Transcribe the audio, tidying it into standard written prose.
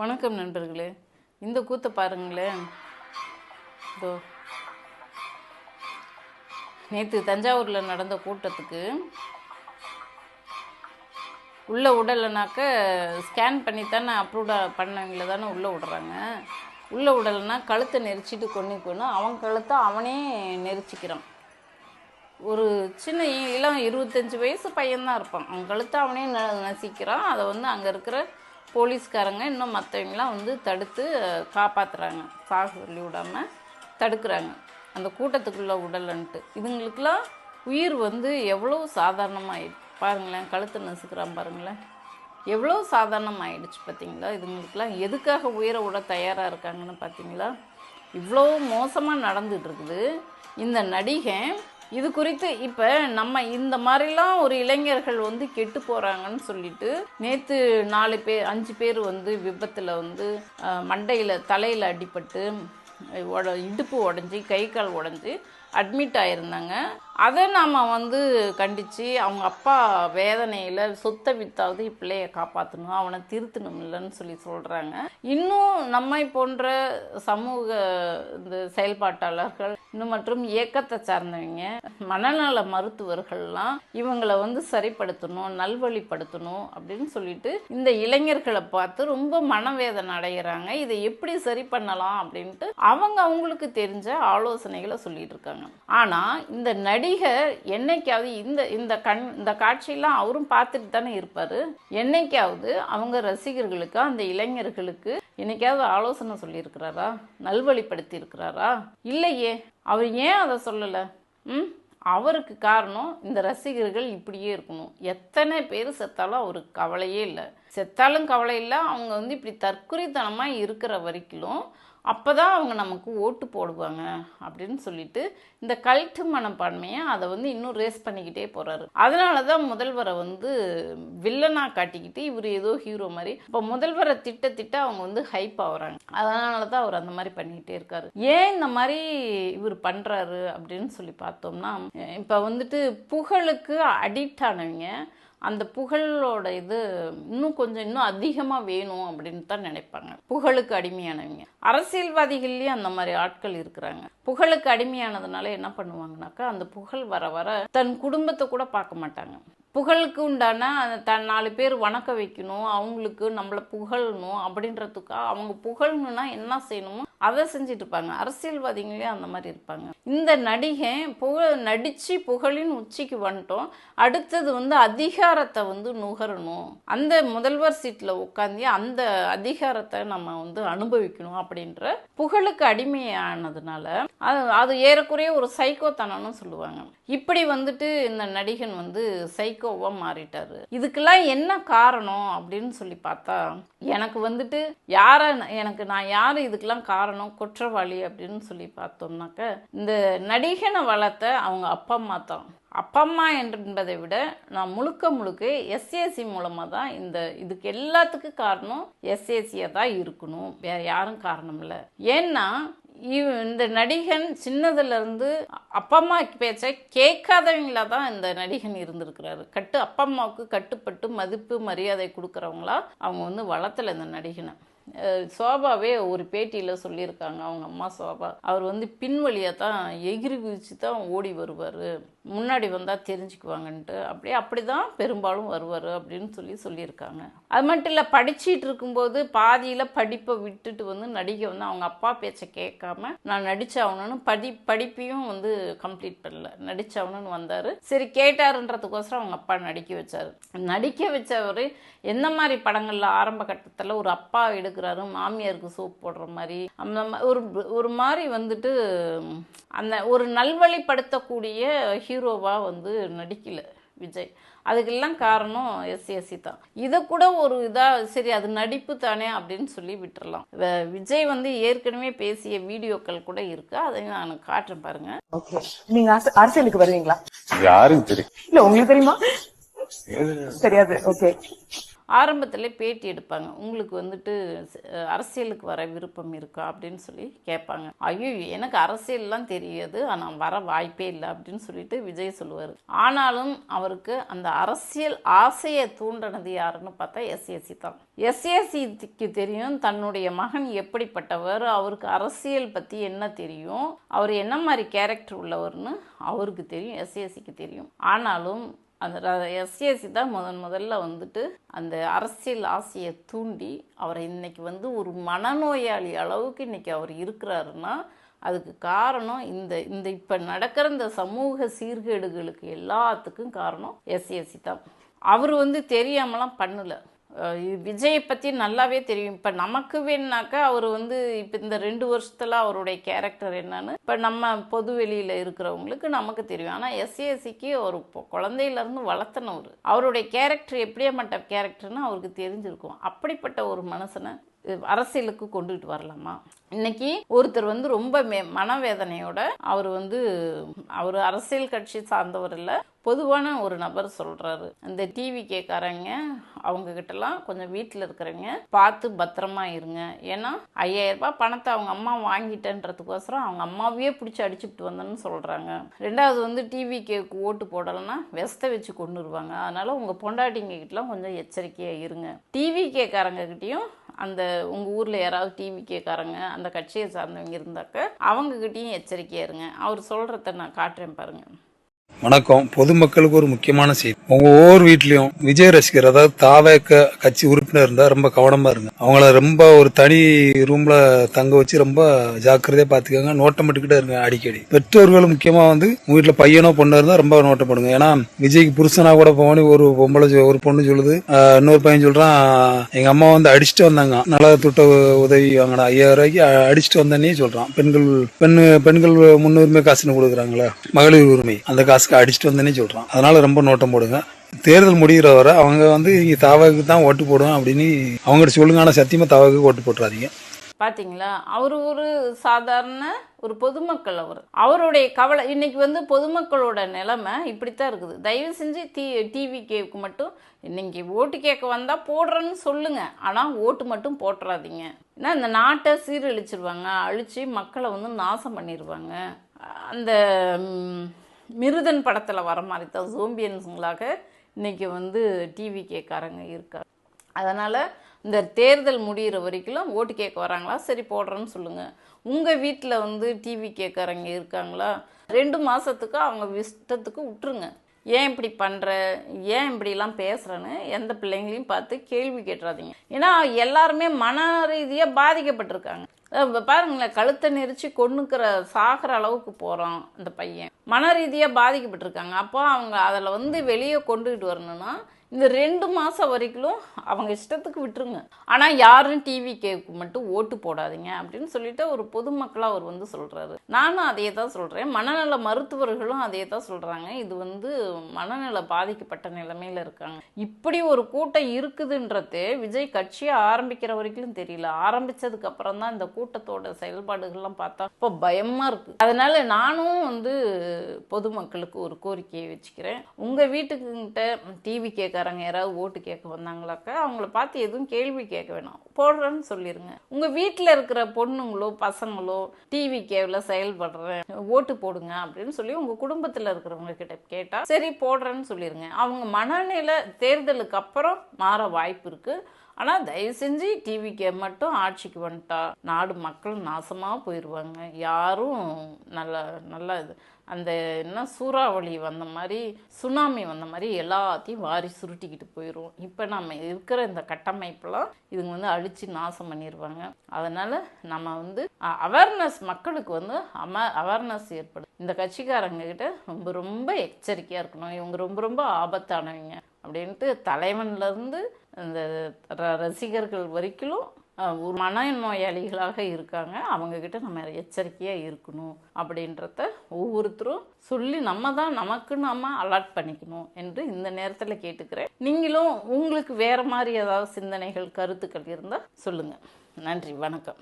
வணக்கம் நண்பர்களே. இந்த கூத்தை பாருங்களேன். இதோ நேற்று தஞ்சாவூரில் நடந்த கூட்டத்துக்கு உள்ளே விடலைனாக்க ஸ்கேன் பண்ணித்தானே அப்ரூவ் பண்ணவங்கள தானே உள்ளே விடுறாங்க. உள்ளே விடலைன்னா கழுத்தை நெரிச்சிட்டு கொண்டு அவன் கழுத்தை அவனே நெரிச்சிக்கிறான். ஒரு சின்ன இளம் 25 வயசு பையன்தான் இருப்பான். அவன் கழுத்தை அவனே நசிக்கிறான். அதை அங்கே இருக்கிற போலீஸ்காரங்க இன்னும் மற்றவங்களாம் தடுத்து காப்பாற்றுறாங்க. சாக சொல்லி விடாமல் தடுக்கிறாங்க, அந்த கூட்டத்துக்குள்ளே விடலன்ட்டு. இதுங்களுக்கெல்லாம் உயிர் எவ்வளோ சாதாரணமாகிடுச்சு பாருங்களேன். கழுத்தை நசுக்கிறான் பாருங்களேன், எவ்வளோ சாதாரணமாகிடுச்சு பார்த்தீங்களா. இதுங்களுக்கெல்லாம் எதுக்காக உயிரை விட தயாராக இருக்காங்கன்னு பார்த்தீங்களா. இவ்வளோ மோசமாக நடந்துகிட்ருக்குது இந்த நடிகை. இது குறித்து இப்போ நம்ம இந்த மாதிரிலாம் ஒரு இளைஞர்கள் கெட்டு போகிறாங்கன்னு சொல்லிட்டு நேற்று 5 பேர் விபத்தில் மண்டையில் தலையில் அடிபட்டு இடுப்பு உடஞ்சி கை கால் உடஞ்சி அட்மிட் ஆகியிருந்தாங்க. அதை நாம் கண்டித்து அவங்க அப்பா வேதனையில் சொத்தை வித்தாவது பிள்ளையை காப்பாற்றணும், அவனை திருத்தணும் இல்லைன்னு சொல்கிறாங்க. இன்னும் நம்மை போன்ற சமூக இந்த செயல்பாட்டாளர்கள் இன்னும் மற்றும் இயக்கத்தை சார்ந்தவங்க மனநல மருத்துவர்கள்லாம் இவங்களை சரிப்படுத்தணும், நல்வழிப்படுத்தணும் அப்படின்னு சொல்லிட்டு இந்த இளைஞர்களை பார்த்து ரொம்ப மனவேதனை அடைகிறாங்க. இதை எப்படி சரி பண்ணலாம் அப்படின்ட்டு அவங்களுக்கு தெரிஞ்ச ஆலோசனைகளை சொல்லிட்டு இருக்காங்க. ஆனால் இந்த நடிகர் என்னைக்காவது இந்த காட்சியெல்லாம் அவரும் பார்த்துட்டு தானே இருப்பார். என்னைக்காவது அவங்க ரசிகர்களுக்கு அந்த இளைஞர்களுக்கு என்னைக்காவது ஆலோசனை சொல்லியிருக்கிறாரா, நல்வழிப்படுத்தி இருக்கிறாரா? இல்லையே. அவர் ஏன் அதை சொல்லலை? அவருக்கு காரணம் இந்த ரசிகர்கள் இப்படியே இருக்கணும். எத்தனை பேர் செத்தாலும் அவருக்கு கவலையே இல்லை. செத்தாலும் கவலை இல்லை. அவங்க இப்படி தற்குறித்தனமாக இருக்கிற வரைக்கும் அப்போ தான் அவங்க நமக்கு ஓட்டு போடுவாங்க அப்படின்னு சொல்லிட்டு இந்த கல்ட்டு மனப்பான்மையை அதை இன்னும் ரேஸ் பண்ணிக்கிட்டே போகிறாரு. அதனால தான் முதல்வரை வில்லனாக காட்டிக்கிட்டு இவர் ஏதோ ஹீரோ மாதிரி இப்போ முதல்வரை திட்ட அவங்க ஹைப் ஆகுறாங்க. அதனால தான் அவர் அந்த மாதிரி பண்ணிக்கிட்டே இருக்காரு. ஏன் இந்த மாதிரி இவர் பண்ணுறாரு அப்படின்னு சொல்லி பார்த்தோம்னா, இப்போ புகழுக்கு அடிக்ட் ஆனவங்க அந்த புகழோட இன்னும் அதிகமாக வேணும் அப்படின்னு தான் நினைப்பாங்க. புகழுக்கு அடிமையானவங்க அரசியல்வாதிகள்லேயும் அந்த மாதிரி ஆட்கள் இருக்கிறாங்க. புகழுக்கு அடிமையானதுனால என்ன பண்ணுவாங்கனாக்கா, அந்த புகழ் வர வர தன் குடும்பத்தை கூட பார்க்க மாட்டாங்க. புகழுக்கு உண்டான தன் 4 பேர் வணக்க வைக்கணும், அவங்களுக்கு நம்மளை புகழணும் அப்படின்றதுக்காக அவங்க புகழணுன்னா என்ன செய்யணுமோ அதை செஞ்சுட்டு இருப்பாங்க. அரசியல்வாதிகளே அந்த மாதிரி இருப்பாங்க. இந்த நடிகை நடித்து புகழின் உச்சிக்கு வந்துட்டோம், அடுத்தது அதிகாரத்தை நுகரணும், அந்த முதல்வர் சீட்டில் உட்காந்து அந்த அதிகாரத்தை நம்ம அனுபவிக்கணும் அப்படின்ற புகழுக்கு அடிமையானதுனால அது ஏறக்குறைய ஒரு சைக்கோத்தனம்னு சொல்லுவாங்க. இப்படி இந்த நடிகன் சைக்கோவா மாறிட்டாரு. இதுக்கெல்லாம் என்ன காரணம் அப்படின்னு சொல்லி பார்த்தா, எனக்கு நான் யாரு இதுக்கெல்லாம் காரணம், குற்றவாளி அப்படின்னு சொல்லி பார்த்தோம்னாக்க இந்த நடிகனை வளர்த்த அவங்க அப்பா அம்மா தான். அப்பா அம்மா என்பதை விட நான் முழுக்க எஸ்ஏசி மூலமாக தான் இதுக்கு எல்லாத்துக்கும் காரணம் எஸ்ஏசியாக தான் இருக்கணும், வேற யாரும் காரணம் இல்லை. ஏன்னா இந்த நடிகன் சின்னதுலேருந்து அப்பா அம்மா பேச்சை கேட்காதவங்களா தான் இந்த நடிகன் இருந்திருக்கிறாரு. அப்பா அம்மாவுக்கு கட்டுப்பட்டு மதிப்பு மரியாதை கொடுக்குறவங்களா அவங்க வளர்த்தல இந்த நடிகனை. சோபாவே ஒரு பேட்டியில் சொல்லியிருக்காங்க, அவங்க அம்மா சோபா. அவர் பின்வழியாக தான் எகிரி குதிச்சு தான் ஓடி வருவார், முன்னாடி வந்தால் தெரிஞ்சுக்குவாங்கன்ட்டு அப்படி தான் பெரும்பாலும் வருவார் அப்படின்னு சொல்லியிருக்காங்க. அது மட்டும் இல்லை, படிச்சுட்டு இருக்கும்போது பாதியில் படிப்பை விட்டுட்டு நடிகை அவங்க அப்பா பேச்சை கேட்காம நான் நடிச்சாகணும்னு படிப்பையும் கம்ப்ளீட் பண்ணல, நடிச்சாகணும்னு வந்தார். சரி கேட்டாருன்றதுக்கோசரம் அவங்க அப்பா நடிக்க வச்சார். நடிக்க வச்சவர் எந்த மாதிரி படங்களில் ஆரம்ப கட்டத்தில் ஒரு அப்பா எடுக்கிறாரு, மாமியாருக்கு சோப் போடுற மாதிரி அந்த ஒரு மாதிரி அந்த ஒரு நல்வழிப்படுத்தக்கூடிய ஹீரோவா நடிக்கல விஜய். அதுக்கெல்லாம் காரணம் எஸ்ஏசி தான். இதை கூட ஒரு சரி அது நடிப்பு தானே அப்படின்னு சொல்லி விட்டுறலாம். விஜய் ஏற்கனவே பேசிய வீடியோக்கள் கூட இருக்கு, அதை நான் காட்டுறேன் பாருங்க. ஓகே, நீங்க அரசியலுக்கு வருவீங்களா? யாருக்கு தெரியும்? இல்ல உங்களுக்கு தெரியுமா? தெரியாது. ஓகே, ஆரம்பத்தில் பேட்டி எடுப்பாங்க. உங்களுக்கு வந்துட்டு அரசியலுக்கு வர விருப்பம் இருக்கா அப்படின்னு சொல்லி கேட்பாங்க. ஐயோ, எனக்கு அரசியல்லாம் தெரியாது, ஆனால் வர வாய்ப்பே இல்லை அப்படின்னு சொல்லிட்டு விஜய் சொல்லுவார். ஆனாலும் அவருக்கு அந்த அரசியல் ஆசையை தூண்டினது யாருன்னு பார்த்தா எஸ்ஏசி தான். எஸ்ஏசிக்கு தெரியும் தன்னுடைய மகன் எப்படிப்பட்டவர், அவருக்கு அரசியல் பற்றி என்ன தெரியும், அவர் என்ன மாதிரி கேரக்டர் உள்ளவர்னு அவருக்கு தெரியும், எஸ்ஏசிக்கு தெரியும். ஆனாலும் அந்த எஸ்ஏசி தான் முதல்ல வந்துட்டு அந்த அரசியல் ஆசையை தூண்டி அவரை இன்னைக்கு வந்து ஒரு மனநோயாளி அளவுக்கு இன்னைக்கு அவர் இருக்கிறாருன்னா அதுக்கு காரணம் இந்த இப்போ நடக்கிற இந்த சமூக சீர்கேடுகளுக்கு எல்லாத்துக்கும் காரணம் எஸ்ஏசி தான். அவர் வந்து தெரியாமலாம் பண்ணல. விஜயை பற்றி நல்லாவே தெரியும். இப்போ நமக்கு வேணுனாக்கா அவர் வந்து இப்போ இந்த 2 வருஷத்தில் அவருடைய கேரக்டர் என்னன்னு இப்போ நம்ம பொது வெளியில் இருக்கிறவங்களுக்கு நமக்கு தெரியும். ஆனால் எஸ்ஏசிக்கு ஒரு குழந்தையிலேருந்து வளர்த்தனவர், அவருடைய கேரக்டர் எப்படியாப்பட்ட கேரக்டர்னு அவருக்கு தெரிஞ்சிருக்கும். அப்படிப்பட்ட ஒரு மனுஷனை அரசியலுக்கு கொண்டுகிட்டு வரலாமா? இன்னைக்கு ஒருத்தர் வந்து ரொம்ப மனவேதனையோட அவர் அரசியல் கட்சி சார்ந்தவர் இல்லை, பொதுவான ஒரு நபர் சொல்கிறாரு, இந்த டிவி கேட்காரங்க அவங்கக்கிட்டலாம் கொஞ்சம் வீட்டில் இருக்கிறவங்க பார்த்து பத்திரமா இருங்க. ஏன்னா 5000 ரூபாய் பணத்தை அவங்க அம்மா வாங்கிட்டேன்றதுக்கோசரம் அவங்க அம்மாவையே பிடிச்சி அடிச்சுட்டு வந்தேன்னு சொல்கிறாங்க. ரெண்டாவது வந்து டிவி கேக்கு ஓட்டு போடலைன்னா வெஸ்தை வச்சு கொண்டுருவாங்க. அதனால் உங்கள் பொண்டாட்டிங்கக்கிட்டலாம் கொஞ்சம் எச்சரிக்கையாக இருங்க. டிவி கேட்காரங்கக்கிட்டையும் அந்த உங்கள் ஊரில் யாராவது டிவி கேட்காரங்க அந்த கட்சியை சார்ந்தவங்க இருந்தாக்க அவங்கக்கிட்டையும் எச்சரிக்கையாக இருங்க. அவர் சொல்கிறத நான் காட்டுறேன் பாருங்கள். வணக்கம். பொதுமக்களுக்கு ஒரு முக்கியமான செய்தி. உங்க ஒவ்வொரு வீட்லயும் விஜய் ரசிகர், அதாவது தாவேக கட்சி உறுப்பினர் இருந்தா ரொம்ப கவனமா இருங்க. அவங்கள ரொம்ப ஒரு தனி ரூம்ல தங்க வச்சு ரொம்ப ஜாக்கிரதையா பாத்துக்கோங்க. நோட்டம் மட்டுக்கிட்டே இருங்க அடிக்கடி. பெற்றோர்கள் முக்கியமா வந்து உங்க வீட்டுல பையனோ பொண்ணு இருந்தா ரொம்ப நோட்டம் பண்ணுங்க. ஏன்னா விஜய்க்கு புருஷனா கூட போனி ஒரு பொண்ணு சொல்லுது, இன்னொரு பையன் சொல்றான், எங்க அம்மா வந்து அடிச்சுட்டு வந்தாங்க, நல்ல துட்ட உதவி வாங்கினா 5000 ரூபாய்க்கு அடிச்சுட்டு வந்தேன்னே சொல்றான். பெண்கள் முன்னுரிமை காசுன்னு கொடுக்குறாங்களே மகளிர் உரிமை, அந்த காசு அடிச்சுட்டு வந்தேன்னே சொல்றான். அதனால ரொம்ப நோட்டம் போடுங்க. தேர்தல் முடிகிற வரை அவங்க வந்து இங்க தாவாக்கு தான் ஓட்டு போடுவோம் அப்படின்னு அவங்ககிட்ட சொல்லுங்க. ஆனா சத்தியமா தாவாக்கு ஓட்டு போட்டுறாதீங்க. பார்த்தீங்களா, அவர் ஒரு சாதாரண ஒரு பொதுமக்கள். அவருடைய கவலை இன்னைக்கு வந்து பொதுமக்களோட நிலைமை இப்படித்தான் இருக்குது. தயவு செஞ்சு டிவி கேக்கு மட்டும் நீங்கள் ஓட்டு கேட்க வந்தால் போடுறேன்னு சொல்லுங்கள், ஆனால் ஓட்டு மட்டும் போட்டுறாதீங்க. ஏன்னா இந்த நாட்டை சீரழிச்சிருவாங்க, அழித்து மக்களை வந்து நாசம் பண்ணிடுவாங்க. அந்த மிருதன் படத்தில் வர மாதிரி தான் ஜோம்பியன்ஸுங்களாக இன்றைக்கி வந்து டிவி கேட்காரங்க இருக்காங்க. அதனால் இந்த தேர்தல் முடிகிற வரைக்கும் ஓட்டு கேட்க வராங்களா, சரி போடுறேன்னு சொல்லுங்கள். உங்கள் வீட்டில் வந்து டிவி கேட்காரங்க இருக்காங்களா, 2 மாதத்துக்கு அவங்க இஷ்டத்துக்கு விட்டுருங்க. ஏன் இப்படி பண்ணுற, ஏன் இப்படிலாம் பேசுகிறேன்னு எந்த பிள்ளைங்களையும் பார்த்து கேள்வி கேட்டுறாதீங்க. ஏன்னா எல்லாருமே மன ரீதியாக பாதிக்கப்பட்டிருக்காங்க. பாருங்களேன், கழுத்தை நெரிச்சு கொன்னுக்கிற சாகிற அளவுக்கு போகிறான் அந்த பையன். மன ரீதியாக பாதிக்கப்பட்டிருக்காங்க. அப்போ அவங்க அதில் வந்து வெளியே கொண்டுகிட்டு வரணும்னா இந்த 2 மாதம் வரைக்கும் அவங்க இஷ்டத்துக்கு விட்டுருங்க. ஆனால் யாரும் டிவி கேக்கு மட்டும் ஓட்டு போடாதீங்க அப்படின்னு சொல்லிட்டு ஒரு பொதுமக்களாக அவர் வந்து சொல்கிறாரு. நானும் அதே தான் சொல்கிறேன், மனநல மருத்துவர்களும் அதே தான் சொல்கிறாங்க. இது வந்து மனநல பாதிக்கப்பட்ட நிலைமையில் இருக்காங்க. இப்படி ஒரு கூட்டம் இருக்குதுன்றது விஜய் கட்சியை ஆரம்பிக்கிற வரைக்கும் தெரியல. ஆரம்பித்ததுக்கு அப்புறம் தான் இந்த கூட்டத்தோட செயல்பாடுகள்லாம் பார்த்தா இப்போ பயமாக இருக்குது. அதனால் நானும் வந்து பொதுமக்களுக்கு ஒரு கோரிக்கையை வச்சுக்கிறேன். உங்கள் வீட்டுக்கிட்ட டிவி கேட்க யாராவது ஓட்டு கேட்க வந்தாங்களாக்கா அவங்கள பார்த்து எதுவும் கேள்வி கேட்க வேணாம், போடுறேன்னு சொல்லிடுங்க. உங்கள் வீட்டில் இருக்கிற பொண்ணுங்களோ பசங்களோ டிவி கேவில் செயல்படுறேன் ஓட்டு போடுங்க அப்படின்னு சொல்லி உங்கள் குடும்பத்தில் இருக்கிறவங்க கிட்ட கேட்டால் சரி போடுறேன்னு சொல்லிடுங்க. அவங்க மனநிலை தேர்தலுக்கு அப்புறம் மாற வாய்ப்பு இருக்குது. ஆனால் தயவு செஞ்சு டிவிக்கு மட்டும் ஆட்சிக்கு வந்துட்டா நாடு மக்கள் நாசமாக போயிடுவாங்க. யாரும் நல்லா இது அந்த என்ன சூறாவளி வந்த மாதிரி சுனாமி வந்த மாதிரி எல்லாத்தையும் வாரி சுருட்டிக்கிட்டு போயிடும். இப்போ நம்ம இருக்கிற இந்த கட்டமைப்பெல்லாம் இதுங்க வந்து அழித்து நாசம் பண்ணிடுவாங்க. அதனால் நம்ம வந்து அவேர்னஸ் மக்களுக்கு வந்து அவேர்னஸ் ஏற்படும். இந்த கட்சிக்காரங்கக்கிட்ட ரொம்ப எச்சரிக்கையாக இருக்கணும். இவங்க ரொம்ப ஆபத்தானவங்க அப்படின்ட்டு தலைவன்லேருந்து இந்த ரசிகர்கள் வரைக்கும் ஒரு மனநோயாளிகளாக இருக்காங்க. அவங்கக்கிட்ட நம்ம எச்சரிக்கையாக இருக்கணும் அப்படின்றத ஒவ்வொருத்தரும் சொல்லி நமக்கு நம்ம அலர்ட் பண்ணிக்கணும் என்று இந்த நேரத்தில் கேட்டுக்கிறேன். நீங்களும் உங்களுக்கு வேறு மாதிரி ஏதாவது சிந்தனைகள் கருத்துக்கள் இருந்தால் சொல்லுங்கள். நன்றி, வணக்கம்.